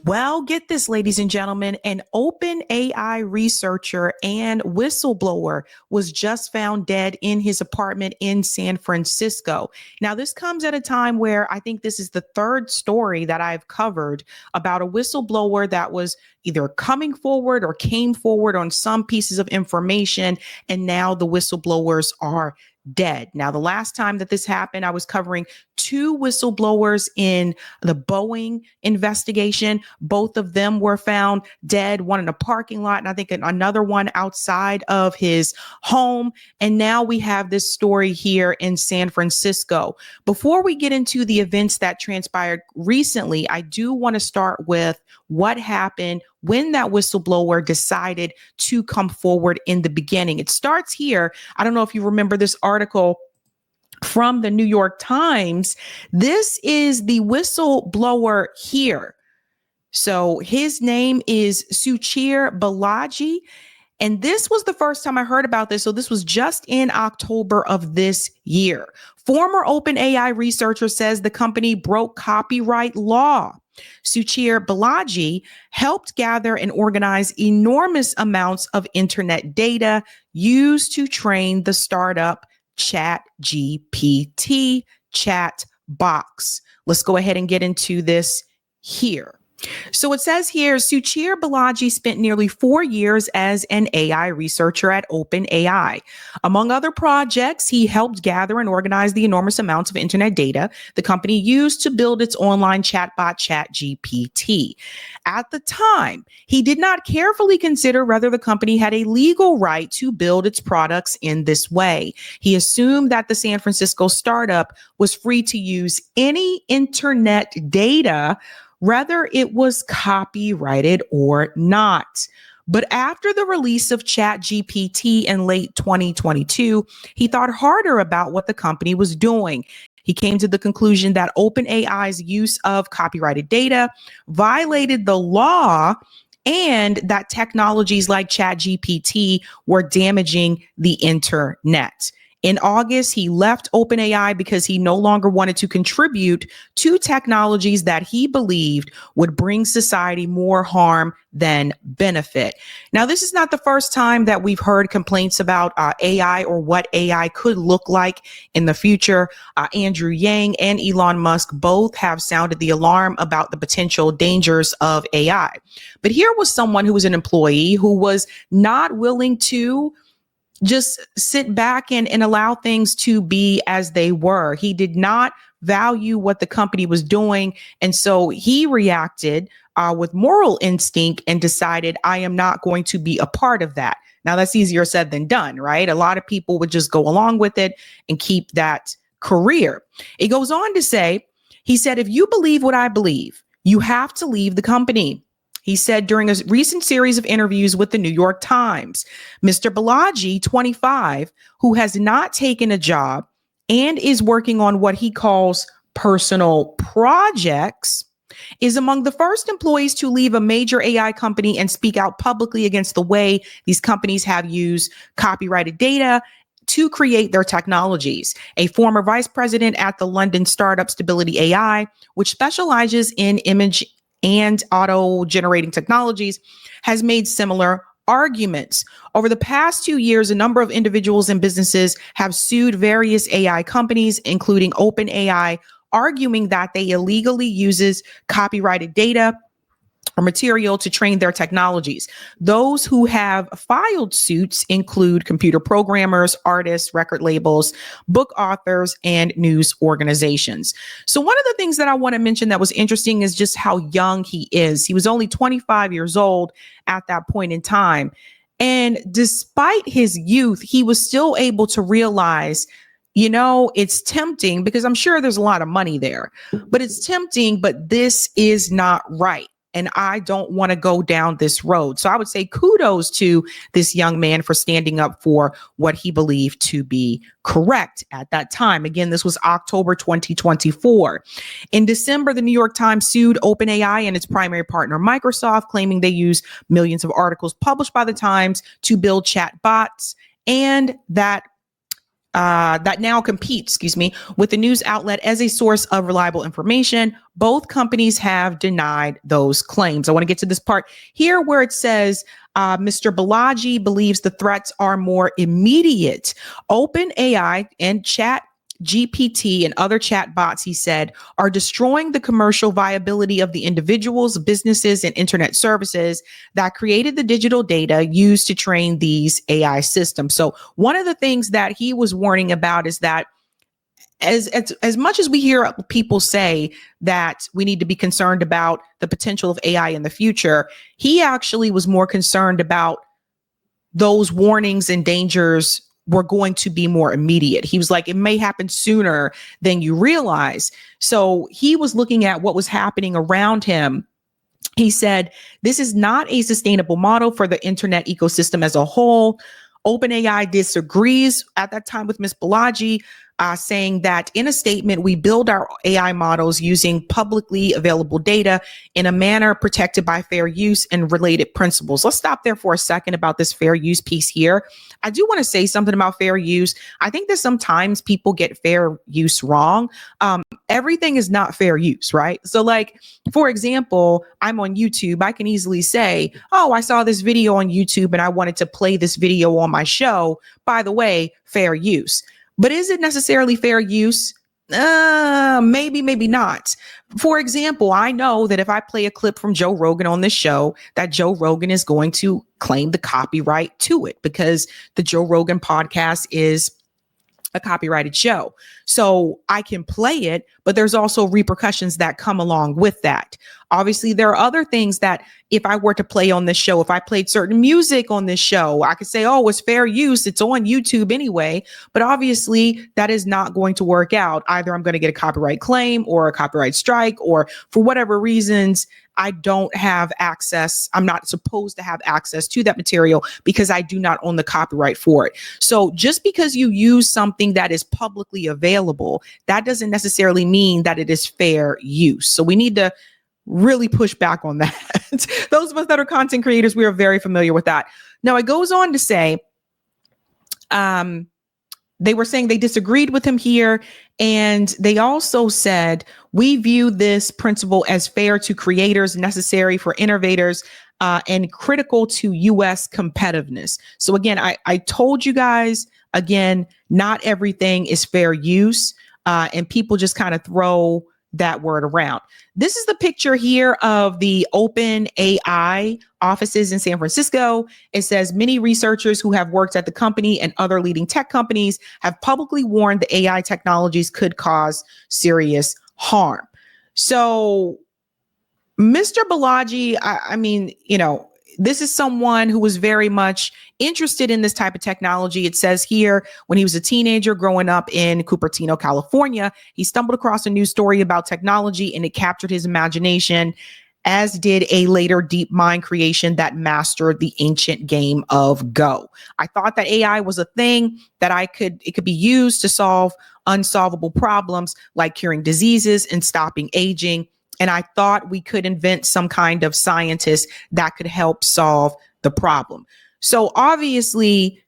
Well, get this, ladies and gentlemen, an OpenAI researcher and whistleblower was just found dead in his apartment in San Francisco. Now, this comes at a time where I think this is the third story that I've covered about a whistleblower that was either coming forward or came forward on some pieces of information, and now the whistleblowers are dead. Now, the last time that this happened, I was covering two whistleblowers in the Boeing investigation. Both of them were found dead, one in a parking lot, and I think another one outside of his home. And now we have this story here in San Francisco. Before we get into the events that transpired recently, I do want to start with what happened when that whistleblower decided to come forward in the beginning. It starts here. I don't know if you remember this article from the New York Times. This is the whistleblower here. So his name is Suchir Balaji. And this was the first time I heard about this. So this was just in October of this year. Former OpenAI researcher says the company broke copyright law. Suchir Balaji helped gather and organize enormous amounts of internet data used to train the startup ChatGPT chat box. Let's go ahead and get into this here. So it says here, Suchir Balaji spent nearly 4 years as an AI researcher at OpenAI. Among other projects, he helped gather and organize the enormous amounts of internet data the company used to build its online chatbot ChatGPT. At the time, he did not carefully consider whether the company had a legal right to build its products in this way. He assumed that the San Francisco startup was free to use any internet data, whether it was copyrighted or not. But after the release of ChatGPT in late 2022, he thought harder about what the company was doing. He came to the conclusion that OpenAI's use of copyrighted data violated the law and that technologies like ChatGPT were damaging the internet. In August, he left OpenAI because he no longer wanted to contribute to technologies that he believed would bring society more harm than benefit. Now, this is not the first time that we've heard complaints about AI or what AI could look like in the future. Andrew Yang and Elon Musk both have sounded the alarm about the potential dangers of AI. But here was someone who was an employee who was not willing to just sit back and allow things to be as they were. He did not value what the company was doing. And so he reacted with moral instinct and decided, I am not going to be a part of that. Now, that's easier said than done, right? A lot of people would just go along with it and keep that career. It goes on to say, he said, if you believe what I believe, you have to leave the company. He said during a recent series of interviews with the New York Times, Mr. Balaji, 25, who has not taken a job and is working on what he calls personal projects, is among the first employees to leave a major AI company and speak out publicly against the way these companies have used copyrighted data to create their technologies. A former vice president at the London startup Stability AI, which specializes in image and auto-generating technologies, has made similar arguments. Over the past 2 years, a number of individuals and businesses have sued various AI companies, including OpenAI, arguing that they illegally uses copyrighted data or material to train their technologies. Those who have filed suits include computer programmers, artists, record labels, book authors, and news organizations. So one of the things that I want to mention that was interesting is just how young he is. He was only 25 years old at that point in time. And despite his youth, he was still able to realize, you know, it's tempting because I'm sure there's a lot of money there, but it's tempting, but this is not right. And I don't want to go down this road. So I would say kudos to this young man for standing up for what he believed to be correct at that time. Again, this was October 2024. In December, the New York Times sued OpenAI and its primary partner, Microsoft, claiming they use millions of articles published by the Times to build chat bots, and that that now competes, with the news outlet as a source of reliable information. Both companies have denied those claims. I want to get to this part here where it says Mr. Balaji believes the threats are more immediate. OpenAI and Chat GPT and other chat bots, he said, are destroying the commercial viability of the individuals, businesses, and internet services that created the digital data used to train these AI systems. So one of the things that he was warning about is that as much as we hear people say that we need to be concerned about the potential of AI in the future, he actually was more concerned about those warnings and dangers were going to be more immediate. He was like, it may happen sooner than you realize. So he was looking at what was happening around him. He said, this is not a sustainable model for the internet ecosystem as a whole. OpenAI disagrees at that time with Ms. Balaji, saying that in a statement, we build our AI models using publicly available data in a manner protected by fair use and related principles. Let's stop there for a second about this fair use piece here. I do want to say something about fair use. I think that sometimes people get fair use wrong. Everything is not fair use, right? So like, for example, I'm on YouTube. I can easily say, oh, I saw this video on YouTube and I wanted to play this video on my show. By the way, fair use. But is it necessarily fair use? Maybe, maybe not. For example, I know that if I play a clip from Joe Rogan on this show, that Joe Rogan is going to claim the copyright to it because the Joe Rogan podcast is a copyrighted show. So I can play it, but there's also repercussions that come along with that. Obviously, there are other things that if I were to play on this show, if I played certain music on this show, I could say, oh, it's fair use. It's on YouTube anyway. But obviously, that is not going to work out. Either I'm going to get a copyright claim or a copyright strike, or for whatever reasons, I don't have access. I'm not supposed to have access to that material because I do not own the copyright for it. So just because you use something that is publicly available, that doesn't necessarily mean that it is fair use. So we need to really push back on that. Those of us that are content creators, we are very familiar with that. Now it goes on to say, they were saying they disagreed with him here. And they also said, we view this principle as fair to creators, necessary for innovators, and critical to U.S. competitiveness. So again, I told you guys, again, not everything is fair use. And people just kind of throw that word around. This is the picture here of the OpenAI offices in San Francisco. It says many researchers who have worked at the company and other leading tech companies have publicly warned the AI technologies could cause serious harm. So Mr. Balaji, I mean, this is someone who was very much interested in this type of technology. It says here, when he was a teenager growing up in Cupertino, California, he stumbled across a news story about technology and it captured his imagination, as did a later deep mind creation that mastered the ancient game of Go. I thought that AI was a thing that it could be used to solve unsolvable problems like curing diseases and stopping aging. And I thought we could invent some kind of scientist that could help solve the problem. So obviously,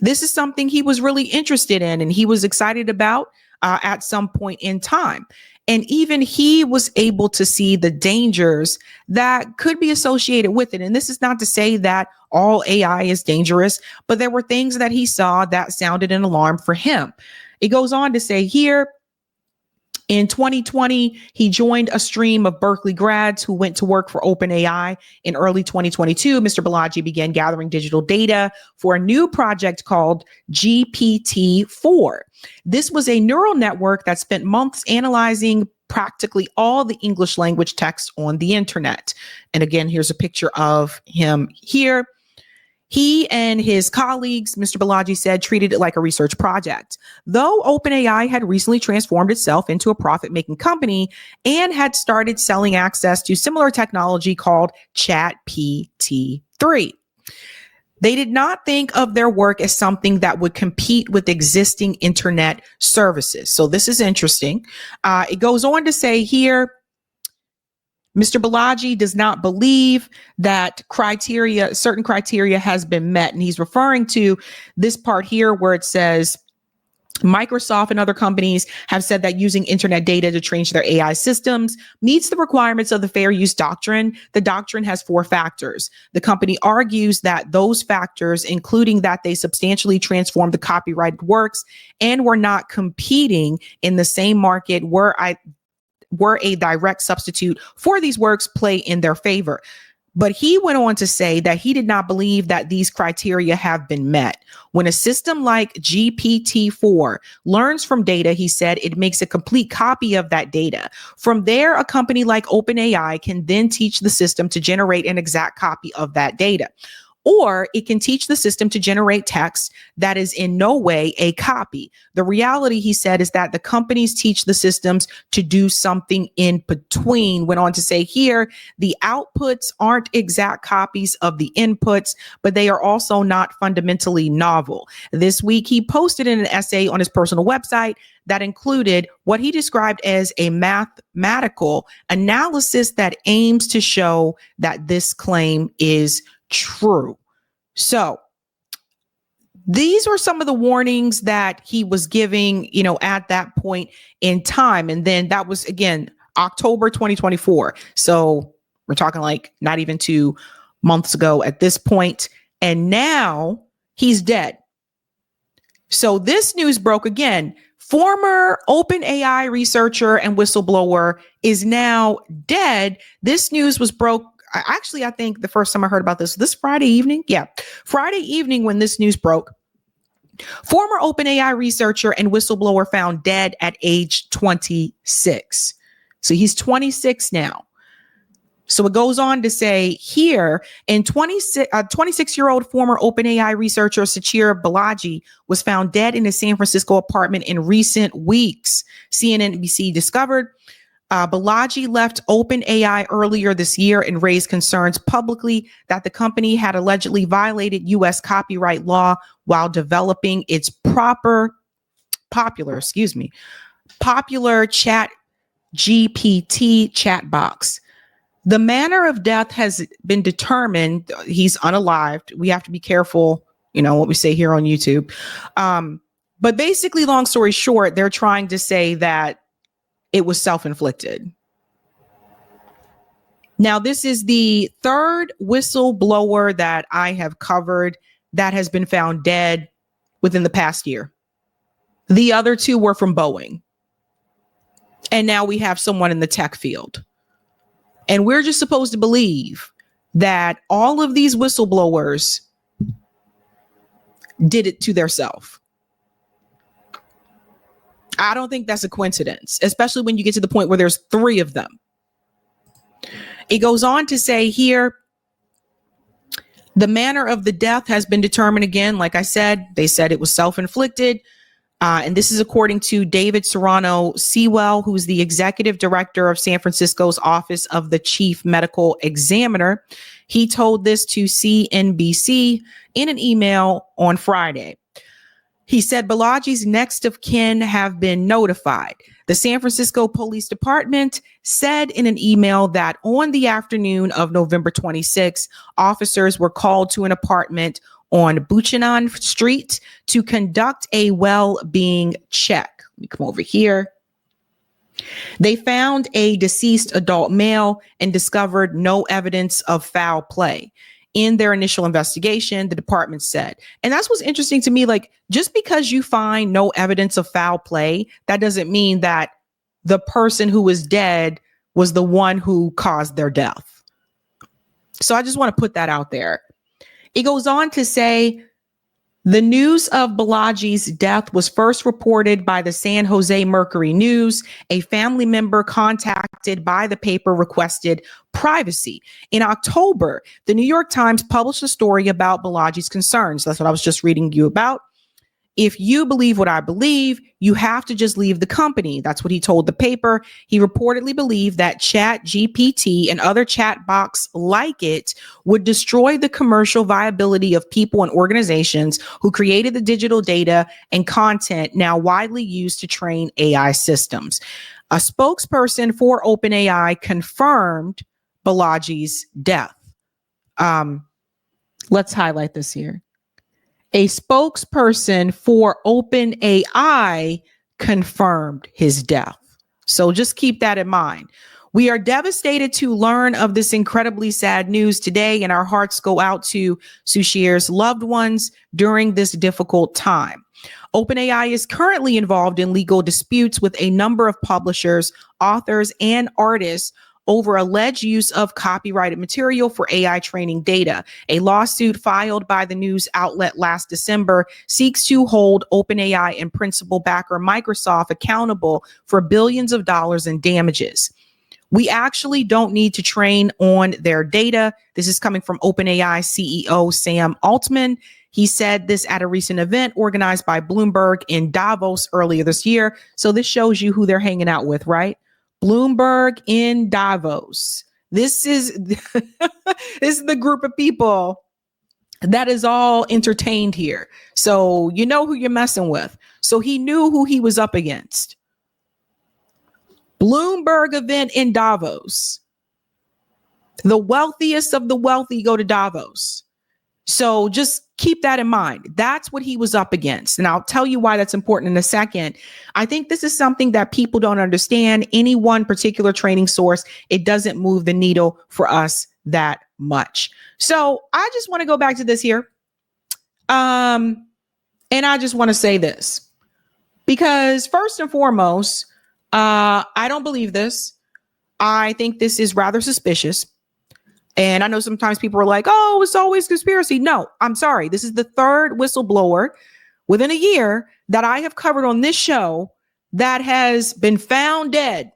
this is something he was really interested in and he was excited about at some point in time. And even he was able to see the dangers that could be associated with it. And this is not to say that all AI is dangerous, but there were things that he saw that sounded an alarm for him. It goes on to say here, in 2020, he joined a stream of Berkeley grads who went to work for OpenAI. In early 2022, Mr. Balaji began gathering digital data for a new project called GPT-4. This was a neural network that spent months analyzing practically all the English language text on the internet. And again, here's a picture of him here. He and his colleagues, Mr. Balaji said, treated it like a research project. Though OpenAI had recently transformed itself into a profit-making company and had started selling access to similar technology called ChatGPT-3. They did not think of their work as something that would compete with existing internet services. So this is interesting. It goes on to say here, Mr. Balaji does not believe that certain criteria has been met. And he's referring to this part here where it says, Microsoft and other companies have said that using internet data to train their AI systems meets the requirements of the fair use doctrine. The doctrine has 4 factors. The company argues that those factors, including that they substantially transformed the copyrighted works and were not competing in the same market, were a direct substitute for these works, play in their favor. But he went on to say that he did not believe that these criteria have been met. When a system like GPT-4 learns from data, he said, it makes a complete copy of that data. From there, a company like OpenAI can then teach the system to generate an exact copy of that data. Or it can teach the system to generate text that is in no way a copy. The reality, he said, is that the companies teach the systems to do something in between. Went on to say here, the outputs aren't exact copies of the inputs, but they are also not fundamentally novel. This week, he posted in an essay on his personal website that included what he described as a mathematical analysis that aims to show that this claim is true. So these were some of the warnings that he was giving, at that point in time. And then that was, again, October 2024. So we're talking like not even 2 months ago at this point. And now he's dead. So this news broke again. Former OpenAI researcher and whistleblower is now dead. This news was broke. Actually, I think the first time I heard about this Friday evening. Yeah, Friday evening when this news broke. Former OpenAI researcher and whistleblower found dead at age 26. So he's 26 now. So it goes on to say here, 26-year-old former OpenAI researcher Sabby Balaji was found dead in his San Francisco apartment in recent weeks. CNN discovered Balaji left OpenAI earlier this year and raised concerns publicly that the company had allegedly violated U.S. copyright law while developing its popular chat GPT chat box. The manner of death has been determined. He's unalived. We have to be careful, what we say here on YouTube. But basically, long story short, they're trying to say that it was self-inflicted. Now, this is the third whistleblower that I have covered that has been found dead within the past year. The other 2 were from Boeing. And now we have someone in the tech field. And we're just supposed to believe that all of these whistleblowers did it to theirself. I don't think that's a coincidence, especially when you get to the point where there's 3 of them. It goes on to say here, the manner of the death has been determined again. Like I said, they said it was self-inflicted. And this is according to David Serrano Sewell, who's the executive director of San Francisco's Office of the Chief Medical Examiner. He told this to CNBC in an email on Friday. He said Balaji's next of kin have been notified. The San Francisco Police Department said in an email that on the afternoon of November 26, officers were called to an apartment on Buchanan Street to conduct a well-being check. Let me come over here. They found a deceased adult male and discovered no evidence of foul play. In their initial investigation, the department said. And that's what's interesting to me. Like, just because you find no evidence of foul play, that doesn't mean that the person who was dead was the one who caused their death. So I just want to put that out there. It goes on to say, the news of Balaji's death was first reported by the San Jose Mercury News. A family member contacted by the paper requested privacy. In October, the New York Times published a story about Balaji's concerns. That's what I was just reading you about. If you believe what I believe, you have to just leave the company. That's what he told the paper. He reportedly believed that Chat GPT and other chat box like it would destroy the commercial viability of people and organizations who created the digital data and content now widely used to train AI systems. A spokesperson for OpenAI confirmed Balaji's death. Let's highlight this here. A spokesperson for OpenAI confirmed his death. So just keep that in mind. We are devastated to learn of this incredibly sad news today, and our hearts go out to Suchier's loved ones during this difficult time. OpenAI is currently involved in legal disputes with a number of publishers, authors, and artists over alleged use of copyrighted material for AI training data. A lawsuit filed by the news outlet last December seeks to hold OpenAI and principal backer Microsoft accountable for billions of dollars in damages. We actually don't need to train on their data. This is coming from OpenAI CEO Sam Altman. He said this at a recent event organized by Bloomberg in Davos earlier this year. So this shows you who they're hanging out with, right? Bloomberg in Davos. This is this is the group of people that is all entertained here. So you know who you're messing with. So he knew who he was up against. Bloomberg event in Davos. The wealthiest of the wealthy go to Davos. So just keep that in mind. That's what he was up against. And I'll tell you why that's important in a second. I think this is something that people don't understand. Any one particular training source, it doesn't move the needle for us that much. So I just want to go back to this here. And I just want to say this, because first and foremost, I don't believe this. I think this is rather suspicious. And I know sometimes people are like, oh, it's always conspiracy. No, I'm sorry. This is the third whistleblower within a year that I have covered on this show that has been found dead.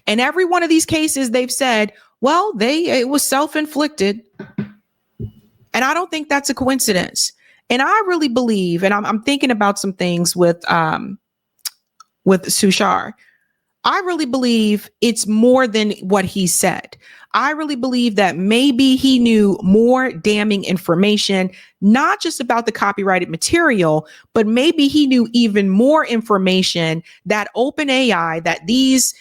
And every one of these cases, they've said, well, it was self-inflicted. And I don't think that's a coincidence. And I really believe, and I'm thinking about some things with Suchar. I really believe it's more than what he said. I really believe that maybe he knew more damning information, not just about the copyrighted material, but maybe he knew even more information that OpenAI, that these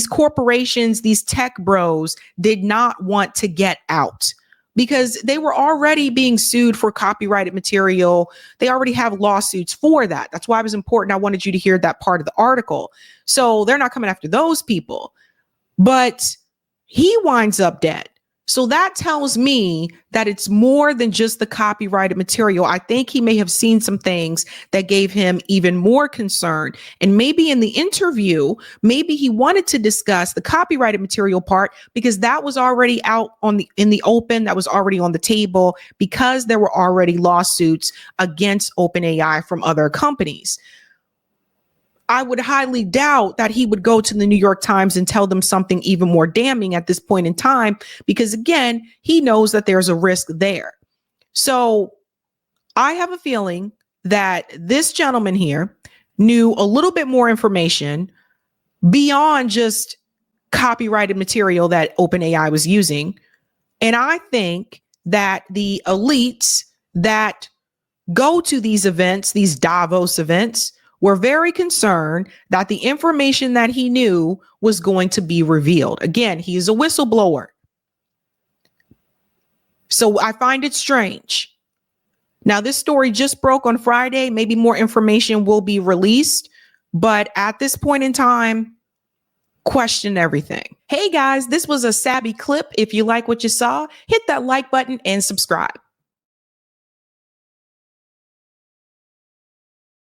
corporations, these tech bros did not want to get out, because they were already being sued for copyrighted material. They already have lawsuits for that. That's why it was important. I wanted you to hear that part of the article. So they're not coming after those people, but he winds up dead. So that tells me that it's more than just the copyrighted material. I think he may have seen some things that gave him even more concern. And maybe in the interview, maybe he wanted to discuss the copyrighted material part because that was already out in the open, that was already on the table, because there were already lawsuits against OpenAI from other companies. I would highly doubt that he would go to the New York Times and tell them something even more damning at this point in time, because again, he knows that there's a risk there. So I have a feeling that this gentleman here knew a little bit more information beyond just copyrighted material that OpenAI was using. And I think that the elites that go to these events, these Davos events, were very concerned that the information that he knew was going to be revealed. Again, he is a whistleblower. So I find it strange. Now, this story just broke on Friday. Maybe more information will be released. But at this point in time, question everything. Hey guys, this was a Sabby clip. If you like what you saw, hit that like button and subscribe.